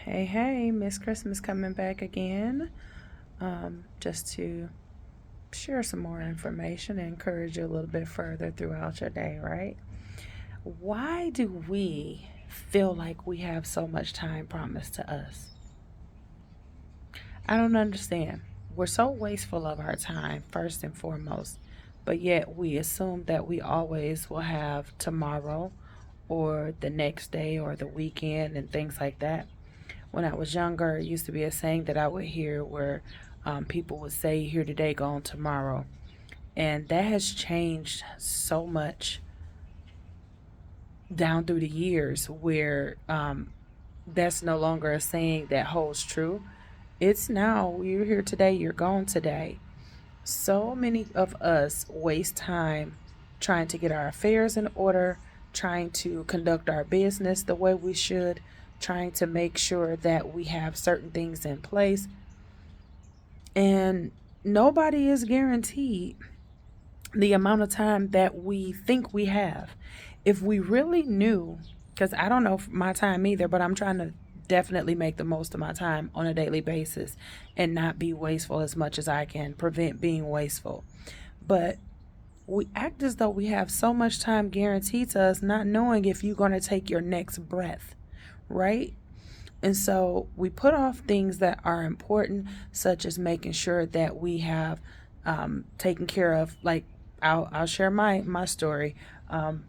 Hey, hey, Miss Christmas coming back again. Just to share some more information and encourage you a little bit further throughout your day, right? Why do we feel like we have so much time promised to us? I don't understand. We're so wasteful of our time, first and foremost, but yet we assume that we always will have tomorrow or the next day or the weekend and things like that. When I was younger, it used to be a saying that I would hear where people would say, "Here today, gone tomorrow." And that has changed so much down through the years where that's no longer a saying that holds true. It's now, you're here today, you're gone today. So many of us waste time trying to get our affairs in order, trying to conduct our business the way we should, trying to make sure that we have certain things in place. And nobody is guaranteed the amount of time that we think we have. If we really knew, because I don't know my time either, but I'm trying to definitely make the most of my time on a daily basis and not be wasteful as much as I can, prevent being wasteful. But we act as though we have so much time guaranteed to us, not knowing if you're going to take your next breath, right? And so we put off things that are important, such as making sure that we have taken care of. Like I'll share my story. Um,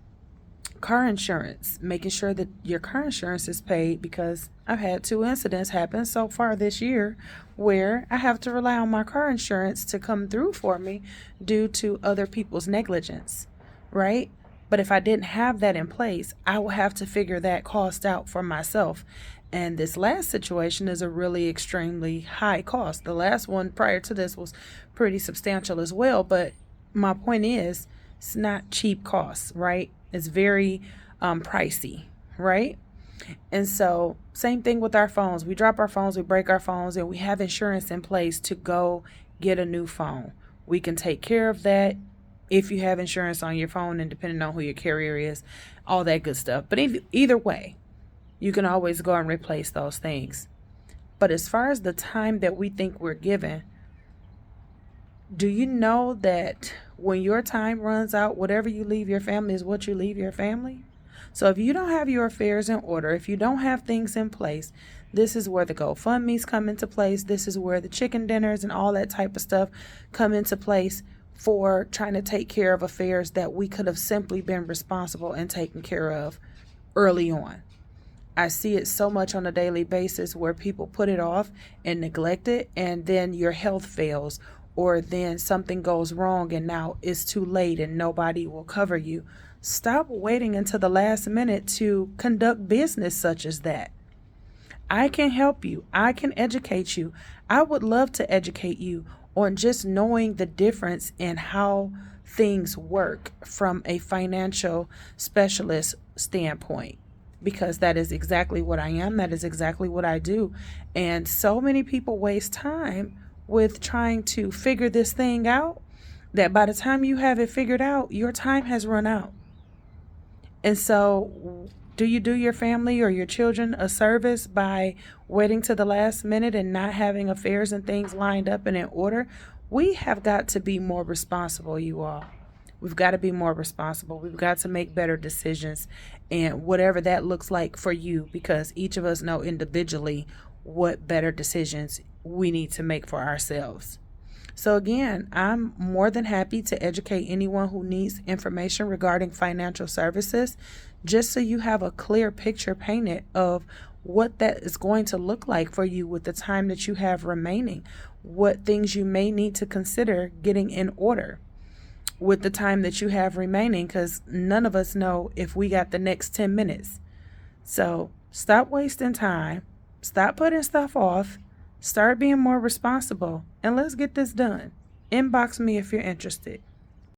Car insurance, making sure that your car insurance is paid, because I've had two incidents happen so far this year where I have to rely on my car insurance to come through for me due to other people's negligence, right? But if I didn't have that in place, I will have to figure that cost out for myself. And this last situation is a really extremely high cost. The last one prior to this was pretty substantial as well. But my point is, it's not cheap costs, right? It's very pricey, right? And so, same thing with our phones. We drop our phones, we break our phones, and we have insurance in place to go get a new phone. We can take care of that if you have insurance on your phone, and depending on who your carrier is, all that good stuff. But either way, you can always go and replace those things. But as far as the time that we think we're given, do you know that when your time runs out, whatever you leave your family is what you leave your family? So if you don't have your affairs in order, if you don't have things in place, this is where the GoFundMe's come into place. This is where the chicken dinners and all that type of stuff come into place for trying to take care of affairs that we could have simply been responsible and taken care of early on. I see it so much on a daily basis where people put it off and neglect it, and then your health fails, or then something goes wrong and now it's too late and nobody will cover you. Stop waiting until the last minute to conduct business such as that. I can help you. I can educate you. I would love to educate you on just knowing the difference in how things work from a financial specialist standpoint, because that is exactly what I am. That is exactly what I do. And so many people waste time with trying to figure this thing out that by the time you have it figured out, your time has run out. And so, do you do your family or your children a service by waiting to the last minute and not having affairs and things lined up and in order? We have got to be more responsible, you all. We've got to be more responsible. We've got to make better decisions, and whatever that looks like for you, because each of us know individually what better decisions we need to make for ourselves. So, again, I'm more than happy to educate anyone who needs information regarding financial services, just so you have a clear picture painted of what that is going to look like for you with the time that you have remaining, what things you may need to consider getting in order with the time that you have remaining, because none of us know if we got the next 10 minutes. So stop wasting time, stop putting stuff off, start being more responsible, and let's get this done. Inbox me if you're interested.